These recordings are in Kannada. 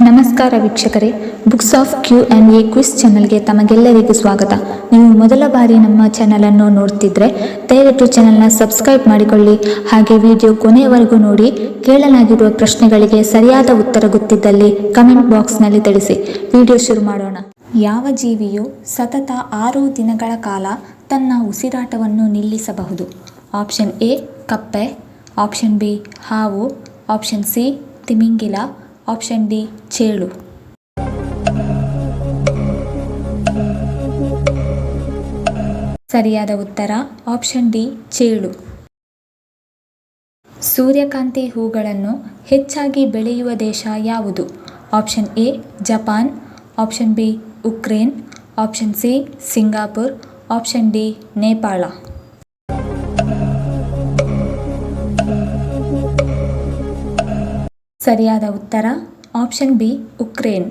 ನಮಸ್ಕಾರ ವೀಕ್ಷಕರೇ, books of Q and A quiz ಚಾನಲ್ಗೆ ತಮಗೆಲ್ಲರಿಗೂ ಸ್ವಾಗತ. ನೀವು ಮೊದಲ ಬಾರಿ ನಮ್ಮ ಚಾನಲನ್ನು ನೋಡ್ತಿದ್ರೆ ದಯವಿಟ್ಟು ಚಾನಲ್ನ ಸಬ್ಸ್ಕ್ರೈಬ್ ಮಾಡಿಕೊಳ್ಳಿ. ಹಾಗೆ ವಿಡಿಯೋ ಕೊನೆಯವರೆಗೂ ನೋಡಿ. ಕೇಳಲಾಗಿರುವ ಪ್ರಶ್ನೆಗಳಿಗೆ ಸರಿಯಾದ ಉತ್ತರ ಗೊತ್ತಿದ್ದಲ್ಲಿ ಕಮೆಂಟ್ ಬಾಕ್ಸ್ನಲ್ಲಿ ತಿಳಿಸಿ. ವಿಡಿಯೋ ಶುರು ಮಾಡೋಣ. ಯಾವ ಜೀವಿಯು ಸತತ 6 ದಿನಗಳ ಕಾಲ ತನ್ನ ಉಸಿರಾಟವನ್ನು ನಿಲ್ಲಿಸಬಹುದು? ಆಪ್ಷನ್ ಎ ಕಪ್ಪೆ, ಆಪ್ಷನ್ ಬಿ ಹಾವು, ಆಪ್ಷನ್ ಸಿ ತಿಮಿಂಗಿಲ, ಆಪ್ಷನ್ ಡಿ ಚೇಳು. ಸರಿಯಾದ ಉತ್ತರ ಆಪ್ಷನ್ ಡಿ ಚೇಳು. ಸೂರ್ಯಕಾಂತಿ ಹೂಗಳನ್ನು ಹೆಚ್ಚಾಗಿ ಬೆಳೆಯುವ ದೇಶ ಯಾವುದು? Option A Japan, option B Ukraine, option C Singapore, option D Nepal. ಸರಿಯಾದ ಉತ್ತರ ಆಪ್ಷನ್ ಬಿ ಉಕ್ರೇನ್.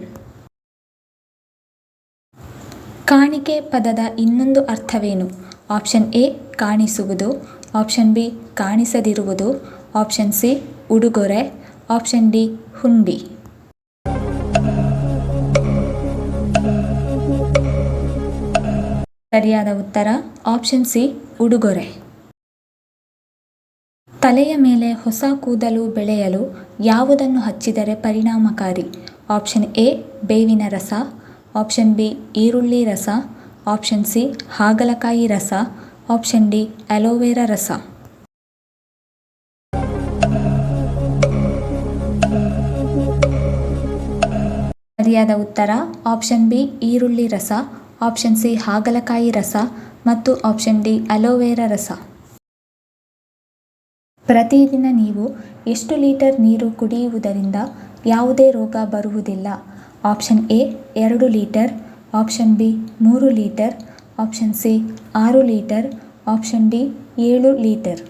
ಕಾಣಿಕೆ ಪದದ ಇನ್ನೊಂದು ಅರ್ಥವೇನು? ಆಪ್ಷನ್ ಎ ಕಾಣಿಸುವುದು, ಆಪ್ಷನ್ ಬಿ ಕಾಣಿಸದಿರುವುದು, ಆಪ್ಷನ್ ಸಿ ಉಡುಗೊರೆ, ಆಪ್ಷನ್ ಡಿ ಹುಂಡಿ. ಸರಿಯಾದ ಉತ್ತರ ಆಪ್ಷನ್ ಸಿ ಉಡುಗೊರೆ. ತಲೆಯ ಮೇಲೆ ಹೊಸ ಕೂದಲು ಬೆಳೆಯಲು ಯಾವುದನ್ನು ಹಚ್ಚಿದರೆ ಪರಿಣಾಮಕಾರಿ? ಆಪ್ಷನ್ ಎ ಬೇವಿನ ರಸ, ಆಪ್ಷನ್ ಬಿ ಈರುಳ್ಳಿ ರಸ, ಆಪ್ಷನ್ ಸಿ ಹಾಗಲಕಾಯಿ ರಸ, ಆಪ್ಷನ್ ಡಿ ಅಲೋವೆರಾ ರಸ. ಸರಿಯಾದ ಉತ್ತರ ಆಪ್ಷನ್ ಬಿ ಈರುಳ್ಳಿ ರಸ, ಆಪ್ಷನ್ ಸಿ ಹಾಗಲಕಾಯಿ ರಸ ಮತ್ತು ಆಪ್ಷನ್ ಡಿ ಅಲೋವೆರಾ ರಸ. ಪ್ರತಿದಿನ ನೀವು ಎಷ್ಟು ಲೀಟರ್ ನೀರು ಕುಡಿಯುವುದರಿಂದ ಯಾವುದೇ ರೋಗ ಬರುವುದಿಲ್ಲ? Option A 2 litre, option B 3 litre, option C 6 litre, option D 7 litre.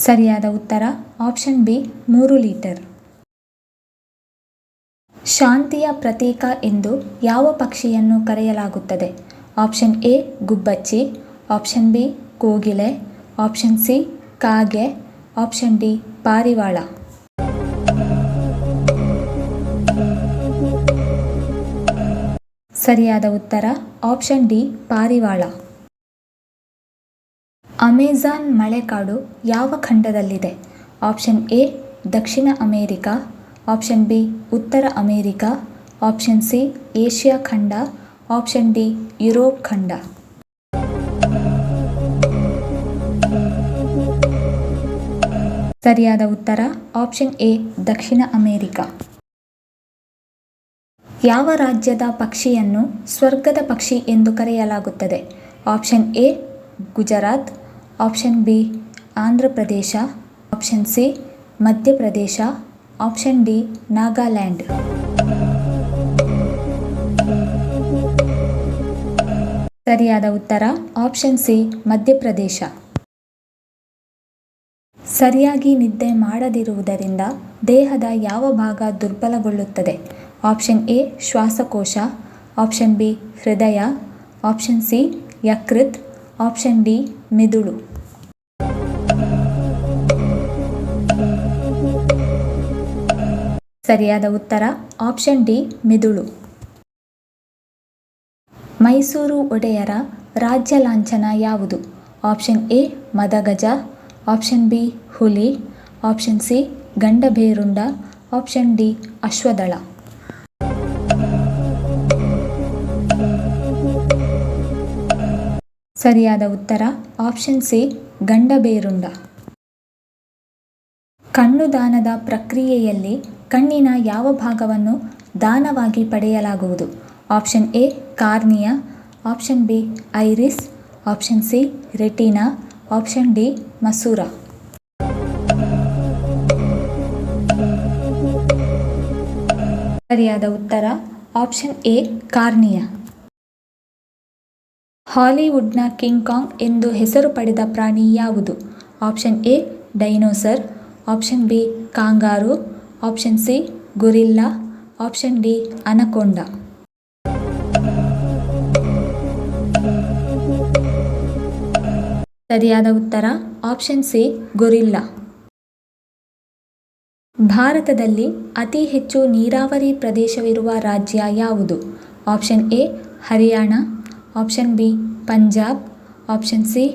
ಸರಿಯಾದ ಉತ್ತರ ಆಪ್ಷನ್ ಬಿ 3 ಲೀಟರ್. ಶಾಂತಿಯ ಪ್ರತೀಕ ಎಂದು ಯಾವ ಪಕ್ಷಿಯನ್ನು ಕರೆಯಲಾಗುತ್ತದೆ? ಆಪ್ಷನ್ ಎ ಗುಬ್ಬಚ್ಚಿ, ಆಪ್ಷನ್ ಬಿ ಕೋಗಿಲೆ, ಆಪ್ಷನ್ ಸಿ ಕಾಗೆ, ಆಪ್ಷನ್ ಡಿ ಪಾರಿವಾಳ. ಸರಿಯಾದ ಉತ್ತರ ಆಪ್ಷನ್ ಡಿ ಪಾರಿವಾಳ. ಅಮೆಜಾನ್ ಮಳೆಕಾಡು ಯಾವ ಖಂಡದಲ್ಲಿದೆ? Option A Dakshina America, option B ಉತ್ತರ ಅಮೆರಿಕಾ, ಆಪ್ಷನ್ ಸಿ ಏಷ್ಯಾ ಖಂಡ, ಆಪ್ಷನ್ ಡಿ ಯುರೋಪ್ ಖಂಡ. ಸರಿಯಾದ ಉತ್ತರ ಆಪ್ಷನ್ ಎ ದಕ್ಷಿಣ ಅಮೆರಿಕಾ. ಯಾವ ರಾಜ್ಯದ ಪಕ್ಷಿಯನ್ನು ಸ್ವರ್ಗದ ಪಕ್ಷಿ ಎಂದು ಕರೆಯಲಾಗುತ್ತದೆ? Option A Gujarat, option B Andhra Pradesh, option C Madhya Pradesh, option D Nagaland. ಸರಿಯಾದ ಉತ್ತರ ಆಪ್ಷನ್ ಸಿ ಮಧ್ಯಪ್ರದೇಶ. ಸರಿಯಾಗಿ ನಿದ್ದೆ ಮಾಡದಿರುವುದರಿಂದ ದೇಹದ ಯಾವ ಭಾಗ ದುರ್ಬಲಗೊಳ್ಳುತ್ತದೆ? ಆಪ್ಷನ್ ಎ ಶ್ವಾಸಕೋಶ, ಆಪ್ಷನ್ ಬಿ ಹೃದಯ, ಆಪ್ಷನ್ ಸಿ ಯಕೃತ್, ಆಪ್ಷನ್ ಡಿ ಮಿದುಳು. ಸರಿಯಾದ ಉತ್ತರ ಆಪ್ಷನ್ ಡಿ ಮಿದುಳು. ಮೈಸೂರು ಒಡೆಯರ ರಾಜ್ಯ ಲಾಂಛನ ಯಾವುದು? Option A Madagaja, option B ಹುಲಿ, ಆಪ್ಷನ್ ಸಿ ಗಂಡಭೇರುಂಡ, ಆಪ್ಷನ್ ಡಿ ಅಶ್ವದಳ. ಸರಿಯಾದ ಉತ್ತರ ಆಪ್ಷನ್ ಸಿ ಗಂಡಭೇರುಂಡ. ಕಣ್ಣು ದಾನದ ಪ್ರಕ್ರಿಯೆಯಲ್ಲಿ ಕಣ್ಣಿನ ಯಾವ ಭಾಗವನ್ನು ದಾನವಾಗಿ ಪಡೆಯಲಾಗುವುದು? Option A cornea, option B iris, option C retina, option D ಮಸೂರ. ಸರಿಯಾದ ಉತ್ತರ ಆಪ್ಷನ್ ಎ ಕಾರ್ನಿಯಾ. ಹಾಲಿವುಡ್ನ ಕಿಂಗ್ ಕಾಂಗ್ ಎಂದು ಹೆಸರು ಪಡೆದ ಪ್ರಾಣಿ ಯಾವುದು? Option A dinosaur, option B kangaroo, option C gorilla, option D anaconda. ಸರಿಯಾದ ಉತ್ತರ ಆಪ್ಷನ್ ಸಿ ಗೊರಿಲ್ಲಾ. ಭಾರತದಲ್ಲಿ ಅತಿ ಹೆಚ್ಚು ನೀರಾವರಿ ಪ್ರದೇಶವಿರುವ ರಾಜ್ಯ ಯಾವುದು? Option A Haryana, option B Punjab, option C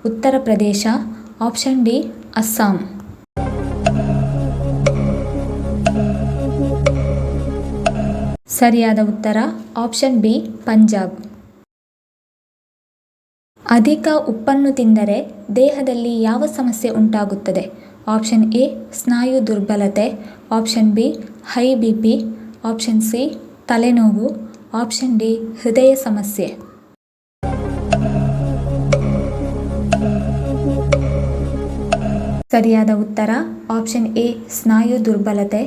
Uttar Pradesh, option D Assam. ಸರಿಯಾದ ಉತ್ತರ ಆಪ್ಷನ್ ಬಿ ಪಂಜಾಬ್. ಅಧಿಕ ಉಪ್ಪನ್ನು ತಿಂದರೆ ದೇಹದಲ್ಲಿ ಯಾವ ಸಮಸ್ಯೆ ಉಂಟಾಗುತ್ತದೆ? ಆಪ್ಷನ್ ಎ ಸ್ನಾಯು ದುರ್ಬಲತೆ, option be high BP, option C ತಲೆನೋವು, ಆಪ್ಷನ್ ಡಿ ಹೃದಯ ಸಮಸ್ಯೆ. ಸರಿಯಾದ ಉತ್ತರ ಆಪ್ಷನ್ ಎ ಸ್ನಾಯು ದುರ್ಬಲತೆ,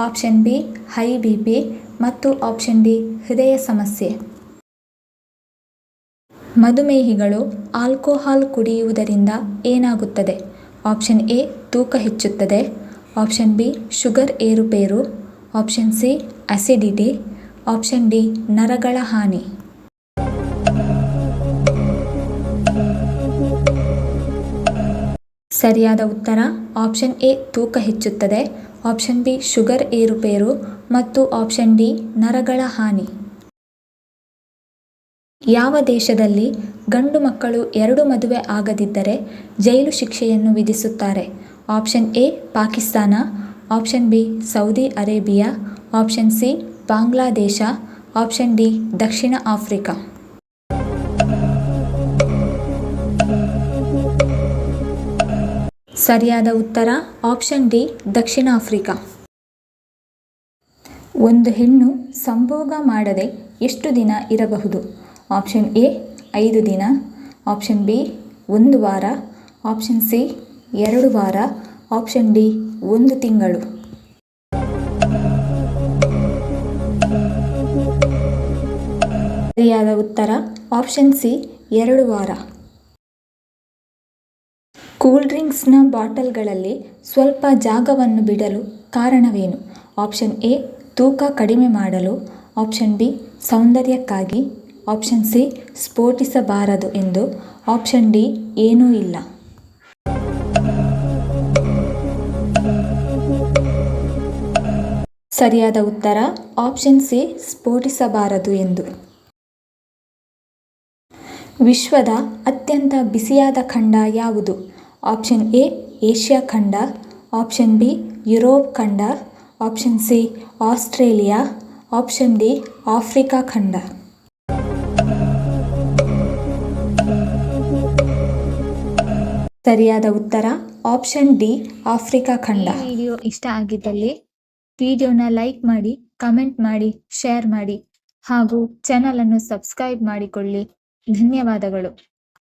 ಆಪ್ಷನ್ ಬಿ ಹೈ ಬಿಪಿ ಮತ್ತು ಆಪ್ಷನ್ ಡಿ ಹೃದಯ ಸಮಸ್ಯೆ. ಮಧುಮೇಹಿಗಳು ಆಲ್ಕೋಹಾಲ್ ಕುಡಿಯುವುದರಿಂದ ಏನಾಗುತ್ತದೆ? ಆಪ್ಷನ್ ಎ ತೂಕ ಹೆಚ್ಚುತ್ತದೆ, ಆಪ್ಷನ್ ಬಿ ಶುಗರ್ ಏರುಪೇರು, option C acidity, option D ನರಗಳ ಹಾನಿ. ಸರಿಯಾದ ಉತ್ತರ ಆಪ್ಷನ್ ಎ ತೂಕ ಹೆಚ್ಚುತ್ತದೆ, ಆಪ್ಷನ್ ಬಿ ಶುಗರ್ ಏರುಪೇರು ಮತ್ತು ಆಪ್ಷನ್ ಡಿ ನರಗಳ ಹಾನಿ. ಯಾವ ದೇಶದಲ್ಲಿ ಗಂಡು ಮಕ್ಕಳು 2 ಮದುವೆ ಆಗದಿದ್ದರೆ ಜೈಲು ಶಿಕ್ಷೆಯನ್ನು ವಿಧಿಸುತ್ತಾರೆ? Option A Pakistan, option B Saudi Arabia, option C Bangladesh, option D Dakshina Africa. ಸರಿಯಾದ ಉತ್ತರ ಆಪ್ಷನ್ ಡಿ ದಕ್ಷಿಣ ಆಫ್ರಿಕಾ. ಒಂದು ಹೆಣ್ಣು ಸಂಭೋಗ ಮಾಡದೆ ಎಷ್ಟು ದಿನ ಇರಬಹುದು? ಆಪ್ಷನ್ ಎ 5 ದಿನ, ಆಪ್ಷನ್ ಬಿ 1 ವಾರ, ಆಪ್ಷನ್ ಸಿ 2 ವಾರ, ಆಪ್ಷನ್ ಡಿ 1 ತಿಂಗಳು. ಸರಿಯಾದ ಉತ್ತರ ಆಪ್ಷನ್ ಸಿ 2 ವಾರ. ಕೂಲ್ ಡ್ರಿಂಕ್ಸ್ನ ಬಾಟಲ್ಗಳಲ್ಲಿ ಸ್ವಲ್ಪ ಜಾಗವನ್ನು ಬಿಡಲು ಕಾರಣವೇನು? ಆಪ್ಷನ್ ಎ ತೂಕ ಕಡಿಮೆ ಮಾಡಲು, ಆಪ್ಷನ್ ಬಿ ಸೌಂದರ್ಯಕ್ಕಾಗಿ, ಆಪ್ಷನ್ ಸಿ ಸ್ಫೋಟಿಸಬಾರದು ಎಂದು, ಆಪ್ಷನ್ ಡಿ ಏನೂ ಇಲ್ಲ. ಸರಿಯಾದ ಉತ್ತರ ಆಪ್ಷನ್ ಸಿ ಸ್ಫೋಟಿಸಬಾರದು ಎಂದು. ವಿಶ್ವದ ಅತ್ಯಂತ ಬಿಸಿಯಾದ ಖಂಡ ಯಾವುದು? ಆಪ್ಷನ್ ಎ ಏಷ್ಯಾ ಖಂಡ, ಆಪ್ಷನ್ ಬಿ ಯುರೋಪ್ ಖಂಡ, option C Australia, option D Africa ಖಂಡ. ಸರಿಯಾದ ಉತ್ತರ ಆಪ್ಷನ್ ಡಿ ಆಫ್ರಿಕಾ ಖಂಡ. ಈ ವಿಡಿಯೋ ಇಷ್ಟ ಆಗಿದ್ದಲ್ಲಿ ವಿಡಿಯೋನ ಲೈಕ್ ಮಾಡಿ, ಕಮೆಂಟ್ ಮಾಡಿ, ಶೇರ್ ಮಾಡಿ ಹಾಗೂ ಚಾನಲನ್ನು ಸಬ್ಸ್ಕ್ರೈಬ್ ಮಾಡಿಕೊಳ್ಳಿ. ಧನ್ಯವಾದಗಳು.